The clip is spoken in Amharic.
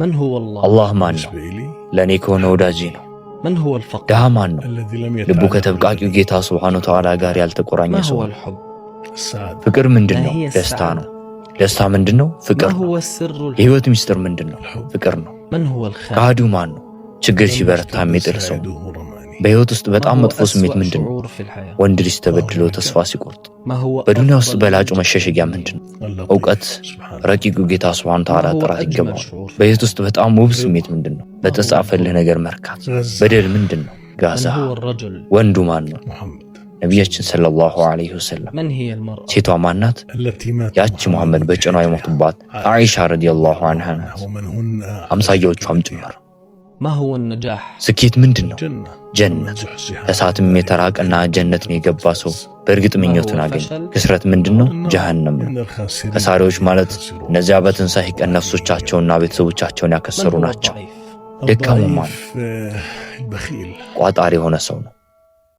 من هو الله؟ الله ማን ነው? ለኔ ከሆነ ወዳጄ ነው። من هو الفقر؟ ደሃ ማን ነው? ልቡ ከተብቃቂው ጌታ ሱብሓነሁ ወተዓላ ጋር ያልተቆራኘ ما ሰው። هو الحب؟ ፍቅር ምንድነው? ደስታ ነው። ደስታ ምንድነው? ፍቅር ነው። የህይወት ሚስጥር ምንድነው? ፍቅር ነው። من هو الخير؟ ከሃዲው ማን ነው? ችግር ሲበረታ የሚጥል ሰው። በህይወት ውስጥ በጣም መጥፎ ስሜት ምንድነው? ወንድ ልጅ ተበድሎ ተስፋ ሲቆርጥ። በዱንያ ውስጥ በላጩ መሸሸጊያ ምንድነው? እውቀት። ረቂቁ ጌታ ሱብሓነሁ ወተዓላ ጥራት ይገባዋል። በህይወት ውስጥ በጣም ውብ ስሜት ምንድነው? በተጻፈልህ ነገር መርካት። በደል ምንድነው? ጋዛ። ወንዱ ማን ነው? ነቢያችን ሰለላሁ ዐለይሂ ወሰለም። ሴቷ ማናት? ያቺ መሐመድ በጭኗ የሞቱባት አኢሻ ረዲየላሁ ዐንሃ ናት። አምሳያዎቿም ጭምር። ስኬት ምንድነው? ጀነት። ከእሳትም የተራቀና ጀነትን የገባ ሰው በእርግጥ ምኞቱን አገኘ። ክስረት ምንድነው? ጀሃነም ነው። ከሳሪዎች ማለት እነዚያ በትንሣኤ ቀን ነፍሶቻቸውና ቤተሰቦቻቸውን ያከሰሩ ናቸው። ደካማ ማለት ቋጣሪ የሆነ ሰው ነው።